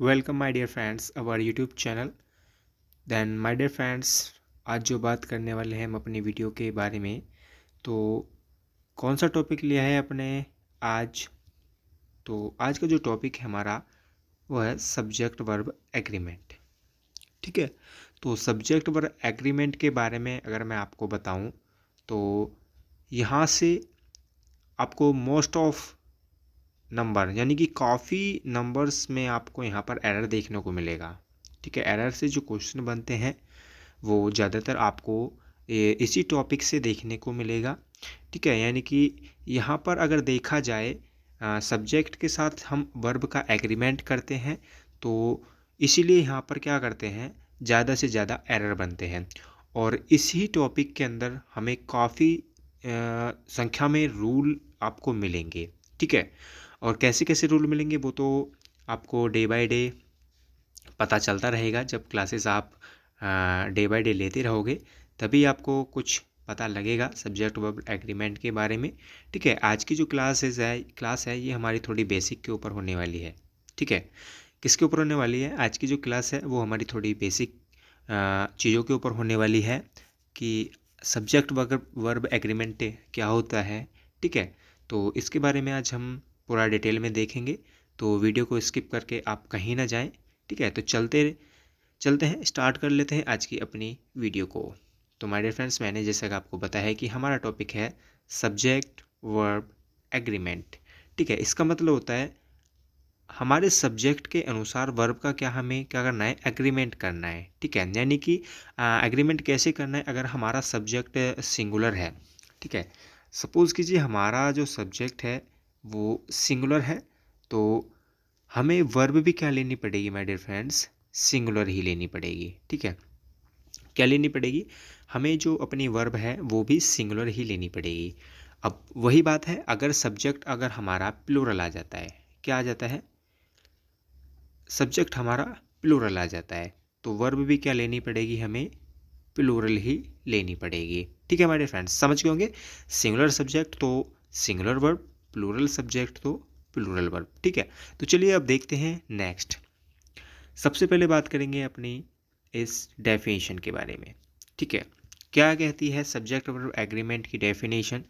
Welcome my dear friends our YouTube channel. Then my dear friends, आज जो बात करने वाले हैं हम अपनी वीडियो के बारे में, तो कौन सा टॉपिक लिया है अपने आज। तो आज का जो टॉपिक है हमारा वो है सब्जेक्ट वर्ब एग्रीमेंट। ठीक है, तो सब्जेक्ट वर्ब एग्रीमेंट के बारे में अगर मैं आपको बताऊं तो यहाँ से आपको मोस्ट ऑफ नंबर यानी कि काफ़ी नंबर्स में आपको यहाँ पर एरर देखने को मिलेगा। ठीक है, एरर से जो क्वेश्चन बनते हैं वो ज़्यादातर आपको इसी टॉपिक से देखने को मिलेगा। ठीक है, यानी कि यहाँ पर अगर देखा जाए सब्जेक्ट के साथ हम वर्ब का एग्रीमेंट करते हैं, तो इसीलिए यहाँ पर क्या करते हैं, ज़्यादा से ज़्यादा एरर बनते हैं। और इसी टॉपिक के अंदर हमें काफ़ी संख्या में रूल आपको मिलेंगे। ठीक है, और कैसे कैसे रूल मिलेंगे वो तो आपको डे बाय डे पता चलता रहेगा। जब क्लासेस आप डे बाय डे लेते रहोगे तभी आपको कुछ पता लगेगा सब्जेक्ट वर्ब एग्रीमेंट के बारे में। ठीक है, आज की जो क्लास है ये हमारी थोड़ी बेसिक के ऊपर होने वाली है। ठीक है, किसके ऊपर होने वाली है? आज की जो क्लास है वो हमारी थोड़ी बेसिक चीज़ों के ऊपर होने वाली है कि सब्जेक्ट वर्ब एग्रीमेंट क्या होता है। ठीक है, तो इसके बारे में आज हम पूरा डिटेल में देखेंगे, तो वीडियो को स्किप करके आप कहीं ना जाएं। ठीक है, तो चलते हैं, स्टार्ट कर लेते हैं आज की अपनी वीडियो को। तो माय डियर फ्रेंड्स, मैंने जैसा कि आपको बताया है कि हमारा टॉपिक है सब्जेक्ट वर्ब एग्रीमेंट। ठीक है, इसका मतलब होता है हमारे सब्जेक्ट के अनुसार वर्ब का हमें क्या करना है, एग्रीमेंट करना है। ठीक है, यानी कि एग्रीमेंट कैसे करना है अगर हमारा सब्जेक्ट सिंगुलर है। ठीक है, सपोज़ कीजिए हमारा जो सब्जेक्ट है वो सिंगुलर है, तो हमें वर्ब भी क्या लेनी पड़ेगी माय डियर फ्रेंड्स, सिंगुलर ही लेनी पड़ेगी। ठीक है, क्या लेनी पड़ेगी, हमें जो अपनी वर्ब है वो भी सिंगुलर ही लेनी पड़ेगी। अब वही बात है, अगर सब्जेक्ट अगर हमारा प्लूरल आ जाता है, क्या आ जाता है, सब्जेक्ट हमारा प्लूरल आ जाता है, तो वर्ब भी क्या लेनी पड़ेगी, हमें प्लूरल ही लेनी पड़ेगी। ठीक है हमारे फ्रेंड्स, समझ गए होंगे। सिंगुलर सब्जेक्ट तो सिंगुलर वर्ब, प्लूरल सब्जेक्ट तो प्लूरल वर्ब। ठीक है, तो चलिए अब देखते हैं नेक्स्ट। सबसे पहले बात करेंगे अपनी इस डेफिनेशन के बारे में। ठीक है, क्या कहती है सब्जेक्ट वर्ब एग्रीमेंट की डेफिनेशन।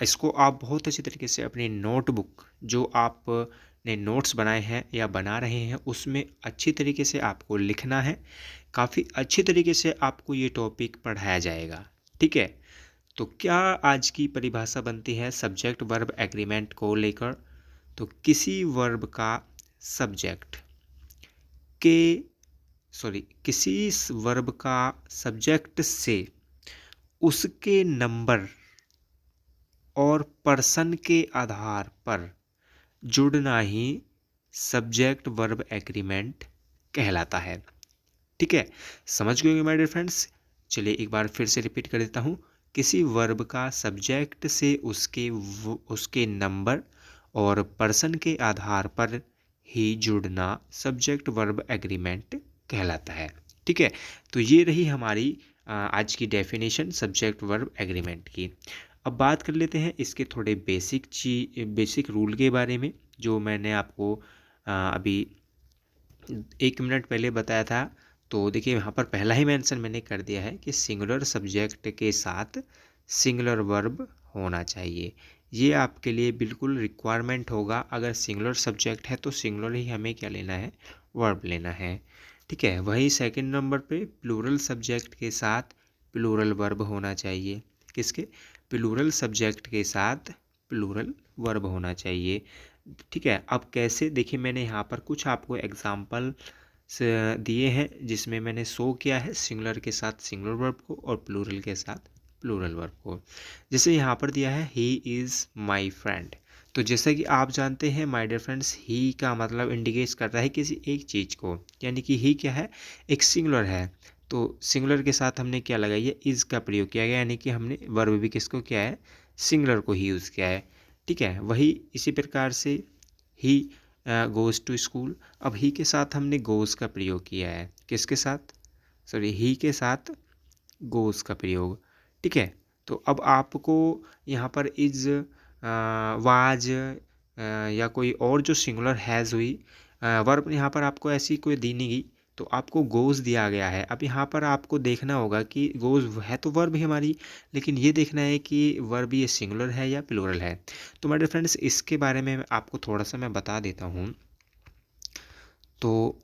इसको आप बहुत अच्छी तरीके से अपनी नोटबुक जो आपने नोट्स बनाए हैं या बना रहे हैं उसमें अच्छी तरीके से आपको लिखना है। काफ़ी अच्छी तरीके से आपको ये टॉपिक पढ़ाया जाएगा। ठीक है, तो क्या आज की परिभाषा बनती है सब्जेक्ट वर्ब एग्रीमेंट को लेकर, तो किसी वर्ब का सब्जेक्ट किसी वर्ब का सब्जेक्ट से उसके नंबर और पर्सन के आधार पर जुड़ना ही सब्जेक्ट वर्ब एग्रीमेंट कहलाता है। ठीक है, समझ गए माय डियर फ्रेंड्स। चलिए एक बार फिर से रिपीट कर देता हूँ, किसी वर्ब का सब्जेक्ट से उसके नंबर और पर्सन के आधार पर ही जुड़ना सब्जेक्ट वर्ब एग्रीमेंट कहलाता है। ठीक है, तो ये रही हमारी आज की डेफिनेशन सब्जेक्ट वर्ब एग्रीमेंट की। अब बात कर लेते हैं इसके थोड़े बेसिक रूल के बारे में, जो मैंने आपको अभी 1 मिनट पहले बताया था। तो देखिए यहाँ पर पहला ही मेंशन मैंने कर दिया है कि सिंगुलर सब्जेक्ट के साथ सिंगुलर वर्ब होना चाहिए। ये आपके लिए बिल्कुल रिक्वायरमेंट होगा। अगर सिंगुलर सब्जेक्ट है तो सिंगुलर ही हमें क्या लेना है, वर्ब लेना है। ठीक है, वही सेकंड नंबर पे प्लूरल सब्जेक्ट के साथ प्लूरल वर्ब होना चाहिए। किसके, प्लूरल सब्जेक्ट के साथ प्लूरल वर्ब होना चाहिए। ठीक है, अब कैसे, देखिए मैंने यहाँ पर कुछ आपको एग्जाम्पल दिए हैं जिसमें मैंने शो किया है सिंगुलर के साथ सिंगुलर वर्ब को और प्लूरल के साथ प्लूरल वर्ब को। जैसे यहाँ पर दिया है ही इज़ माई फ्रेंड, तो जैसा कि आप जानते हैं माय डियर फ्रेंड्स, ही का मतलब इंडिकेट करता है किसी एक चीज़ को, यानी कि ही क्या है, एक सिंगुलर है। तो सिंगुलर के साथ हमने क्या लगाई है, इज़ का प्रयोग किया गया, यानी कि हमने वर्ब भी किसको किया है, सिंगुलर को ही यूज़ किया है। ठीक है, वही इसी प्रकार से ही गोज़ टू स्कूल, अब ही के साथ हमने गोज़ का प्रयोग किया है, किसके साथ, सॉरी ही के साथ गोज़ का प्रयोग। ठीक है, तो अब आपको यहाँ पर इज़ वाज या कोई और जो सिंगुलर हैज़ हुई, वर्ब यहाँ पर आपको ऐसी कोई दी नहीं गई, तो आपको गोज़ दिया गया है। अब यहाँ पर आपको देखना होगा कि गोज़ है तो वर्ब ही हमारी, लेकिन ये देखना है कि वर्ब ये सिंगुलर है या प्लूरल है। तो माय डियर फ्रेंड्स, इसके बारे में आपको थोड़ा सा मैं बता देता हूँ। तो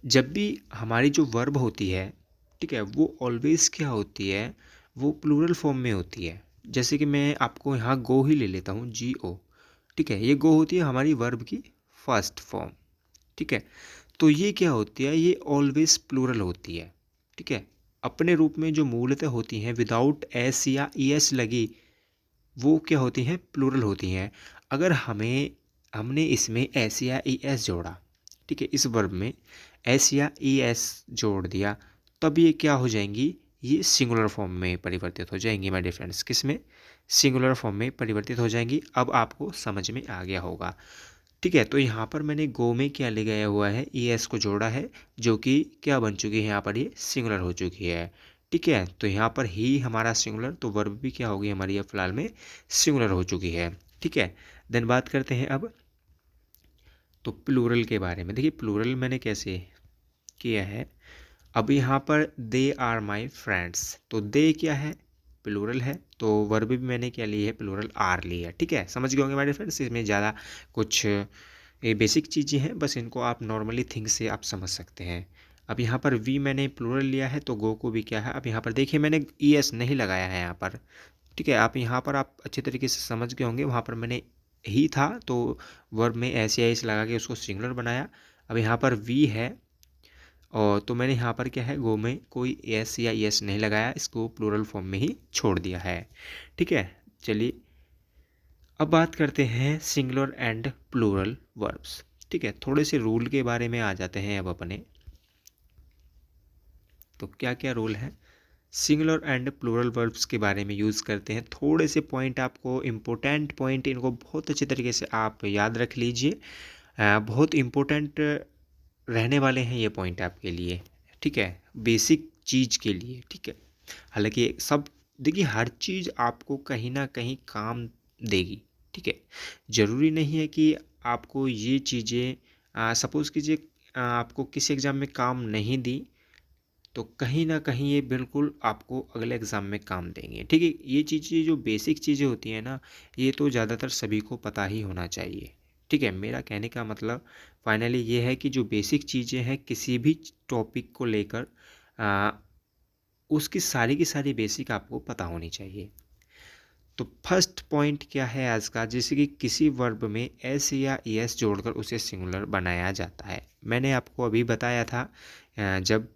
जब भी हमारी जो वर्ब होती है, ठीक है, वो ऑलवेज़ क्या होती है, वो प्लूरल फॉर्म में होती है। जैसे कि मैं आपको यहाँ गो ही ले लेता हूँ, GO, ठीक है, ये गो होती है हमारी वर्ब की फर्स्ट फॉर्म, ठीक है। तो ये क्या होती है, ये ऑलवेज प्लूरल होती है, ठीक है। अपने रूप में जो मूलतः होती हैं विदाउट एस या ES लगी, वो क्या होती हैं, प्लूरल होती हैं। अगर हमने इसमें एस या ES जोड़ा, ठीक है, इस वर्ब में एस या ES जोड़ दिया, तब ये क्या हो जाएंगी, ये सिंगुलर फॉर्म में परिवर्तित हो जाएंगी माय डियर फ्रेंड्स। किस में, सिंगुलर फॉर्म में परिवर्तित हो जाएंगी। अब आपको समझ में आ गया होगा, ठीक है। तो यहाँ पर मैंने गो में क्या ले गया हुआ है, ES को जोड़ा है, जो कि क्या बन चुकी है, यहाँ पर ये सिंगुलर हो चुकी है, ठीक है। तो यहाँ पर ही हमारा सिंगुलर, तो वर्ब भी क्या होगी हमारी, अब फिलहाल में सिंगुलर हो चुकी है, ठीक है। देन बात करते हैं अब तो प्लूरल के बारे में। देखिए प्लूरल मैंने कैसे किया है। अब यहाँ पर दे आर माई फ्रेंड्स, तो दे क्या है, प्लूरल है, तो वर्ब भी मैंने क्या ली है, प्लूरल आर ली है, ठीक है। समझ गए होंगे मेरे फ्रेंड्स, इसमें ज़्यादा कुछ ये बेसिक चीज़ें हैं, बस इनको आप नॉर्मली थिंक से आप समझ सकते हैं। अब यहाँ पर वी मैंने प्लूरल लिया है, तो गो को भी क्या है, अब यहाँ पर देखिए मैंने ES नहीं लगाया है यहाँ पर, ठीक है। आप यहाँ पर आप अच्छे तरीके से समझ गए होंगे, वहाँ पर मैंने ही था तो वर्ब में एस या एस लगा के उसको सिंगुलर बनाया। अब यहाँ पर वी है, और तो मैंने यहाँ पर क्या है, गो में कोई एस या ES नहीं लगाया, इसको प्लूरल फॉर्म में ही छोड़ दिया है, ठीक है। चलिए अब बात करते हैं सिंगुलर एंड प्लूरल वर्ब्स, ठीक है। थोड़े से रूल के बारे में आ जाते हैं अब अपने। तो क्या क्या रूल है, सिंगुलर एंड प्लूरल वर्ब्स के बारे में यूज़ करते हैं। थोड़े से पॉइंट आपको, इम्पोर्टेंट पॉइंट, इनको बहुत अच्छे तरीके से आप याद रख लीजिए। बहुत इम्पोर्टेंट रहने वाले हैं ये पॉइंट आपके लिए, ठीक है, बेसिक चीज़ के लिए, ठीक है। हालांकि सब, देखिए हर चीज़ आपको कहीं ना कहीं काम देगी, ठीक है। ज़रूरी नहीं है कि आपको ये चीज़ें, सपोज़ कीजिए आपको किसी एग्ज़ाम में काम नहीं दी, तो कहीं ना कहीं ये बिल्कुल आपको अगले एग्ज़ाम में काम देंगे, ठीक है। ये चीज़ें जो बेसिक चीज़ें होती हैं ना, ये तो ज़्यादातर सभी को पता ही होना चाहिए, ठीक है। मेरा कहने का मतलब फाइनली ये है कि जो बेसिक चीज़ें हैं किसी भी टॉपिक को लेकर, उसकी सारी की सारी बेसिक आपको पता होनी चाहिए। तो फर्स्ट पॉइंट क्या है आज का, जैसे कि किसी वर्ब में एस या ES जोड़कर उसे सिंगुलर बनाया जाता है। मैंने आपको अभी बताया था, जब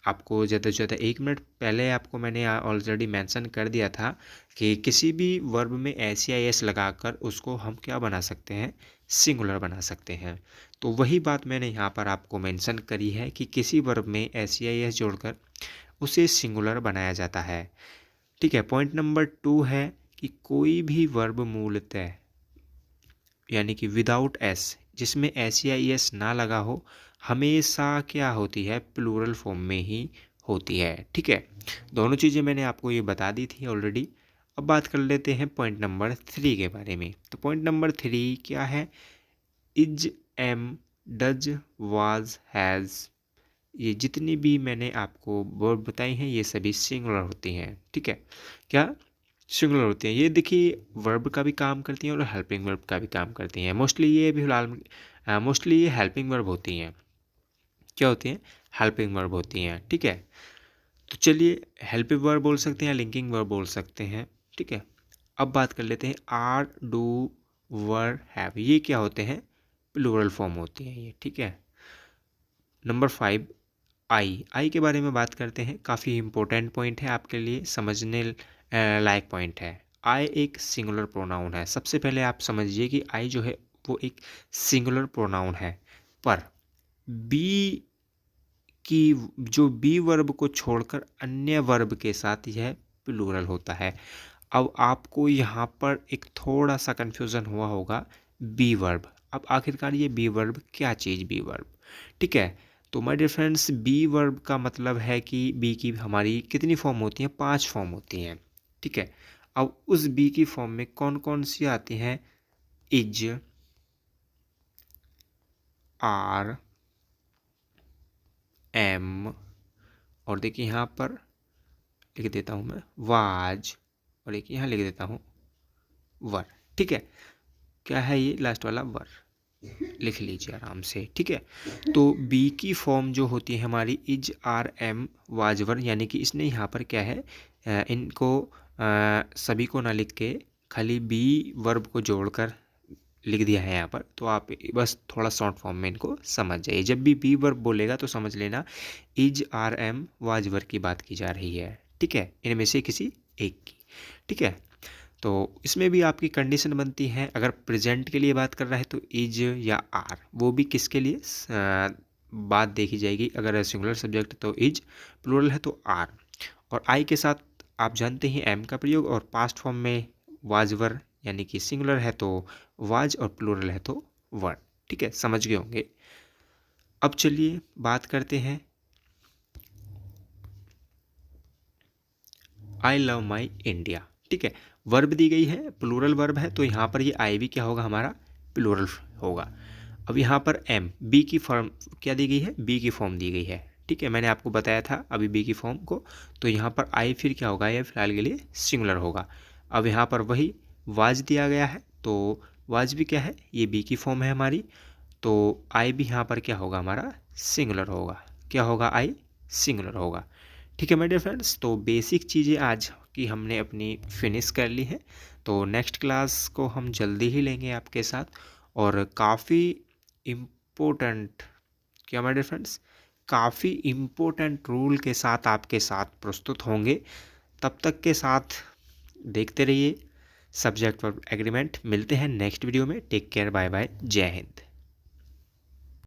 आपको ज़्यादा से ज़्यादा 1 मिनट पहले आपको मैंने ऑलरेडी मेंशन कर दिया था कि किसी भी वर्ब में एस या ES लगाकर उसको हम क्या बना सकते हैं, सिंगुलर बना सकते हैं। तो वही बात मैंने यहाँ पर आपको मेंशन करी है कि किसी वर्ब में एस या ES जोड़कर उसे सिंगुलर बनाया जाता है, ठीक है। पॉइंट नंबर 2 है कि कोई भी वर्ब मूलतः यानी कि विदाउट एस, जिसमें एस या ES ना लगा हो, हमेशा क्या होती है, प्लूरल फॉर्म में ही होती है, ठीक है। दोनों चीज़ें मैंने आपको ये बता दी थी ऑलरेडी। अब बात कर लेते हैं पॉइंट नंबर 3 के बारे में। तो पॉइंट नंबर 3 क्या है, is, am, does, was, has, ये जितनी भी मैंने आपको वर्ब बताई हैं ये सभी सिंगुलर होती हैं, ठीक है। क्या, सिंगुलर होती हैं। ये देखिए वर्ब का भी काम करती हैं और हेल्पिंग वर्ब का भी काम करती हैं। मोस्टली ये भी फिलहाल मोस्टली ये हेल्पिंग वर्ब होती हैं। क्या होती हैं, हेल्पिंग वर्ब होती हैं, ठीक है। तो चलिए हेल्पिंग वर्ब बोल सकते हैं, लिंकिंग वर्ब बोल सकते हैं, ठीक है। अब बात कर लेते हैं आर, डू, वर, हैव, ये क्या होते हैं, प्लूरल फॉर्म होती हैं ये, ठीक है। नंबर 5 आई के बारे में बात करते हैं। काफ़ी इंपॉर्टेंट पॉइंट है आपके लिए, समझने लायक पॉइंट है। आई एक सिंगुलर प्रोनाउन है। सबसे पहले आप समझिए कि आई जो है वो एक सिंगुलर प्रोनाउन है, पर बी की, जो बी वर्ब को छोड़कर अन्य वर्ब के साथ यह प्लूरल होता है। अब आपको यहाँ पर एक थोड़ा सा कन्फ्यूज़न हुआ होगा, बी वर्ब, अब आखिरकार ये बी वर्ब क्या चीज़, बी वर्ब, ठीक है। तो my dear friends, be verb का मतलब है कि बी की हमारी कितनी फॉर्म होती हैं, 5 फॉर्म होती हैं, ठीक है। अब उस बी की फॉर्म में कौन कौन सी आती हैं, इज, आर एम, और देखिए यहाँ पर लिख देता हूँ मैं वाज, और एक यहाँ लिख देता हूँ वर। ठीक है, क्या है ये लास्ट वाला वर, लिख लीजिए आराम से। ठीक है, तो बी की फॉर्म जो होती है हमारी is are am was were, यानी कि इसने यहाँ पर क्या है इनको सभी को ना लिख के खाली बी वर्ब को जोड़कर लिख दिया है यहाँ पर। तो आप बस थोड़ा शॉर्ट फॉर्म में इनको समझ जाइए। जब भी बी वर्ब बोलेगा तो समझ लेना is are am was were की बात की जा रही है। ठीक है, इनमें से किसी एक की। ठीक है, तो इसमें भी आपकी कंडीशन बनती है, अगर प्रेजेंट के लिए बात कर रहा है तो इज या आर, वो भी किसके लिए बात देखी जाएगी। अगर सिंगुलर सब्जेक्ट तो इज, प्लूरल है तो आर, और आई के साथ आप जानते हैं एम का प्रयोग, और पास्ट फॉर्म में वाजवर यानी कि सिंगुलर है तो वाज और प्लूरल है तो वर। ठीक है, समझ गए होंगे। अब चलिए बात करते हैं आई लव माई इंडिया। ठीक है, वर्ब दी गई है, प्लूरल वर्ब है, तो यहाँ पर ये आई भी क्या होगा हमारा प्लूरल होगा। अब यहाँ पर एम बी की फॉर्म क्या दी गई है, बी की फॉर्म दी गई है। ठीक है, मैंने आपको बताया था अभी बी की फॉर्म को, तो यहाँ पर आई फिर क्या होगा, ये फिलहाल के लिए सिंगुलर होगा। अब यहाँ पर वही वाज दिया गया है, तो वाज भी क्या है, ये बी की फॉर्म है हमारी, तो आई भी यहाँ पर क्या होगा हमारा सिंगुलर होगा। क्या होगा, आई सिंगुलर होगा। ठीक है माय डियर फ्रेंड्स, तो बेसिक चीज़ें आज की हमने अपनी फिनिश कर ली है। तो नेक्स्ट क्लास को हम जल्दी ही लेंगे आपके साथ, और काफ़ी इम्पोर्टेंट, क्या माय डियर फ्रेंड्स, काफ़ी इम्पोर्टेंट रूल के साथ आपके साथ प्रस्तुत होंगे। तब तक के साथ देखते रहिए सब्जेक्ट वर्ब एग्रीमेंट। मिलते हैं नेक्स्ट वीडियो में। टेक केयर, बाय बाय, जय हिंद।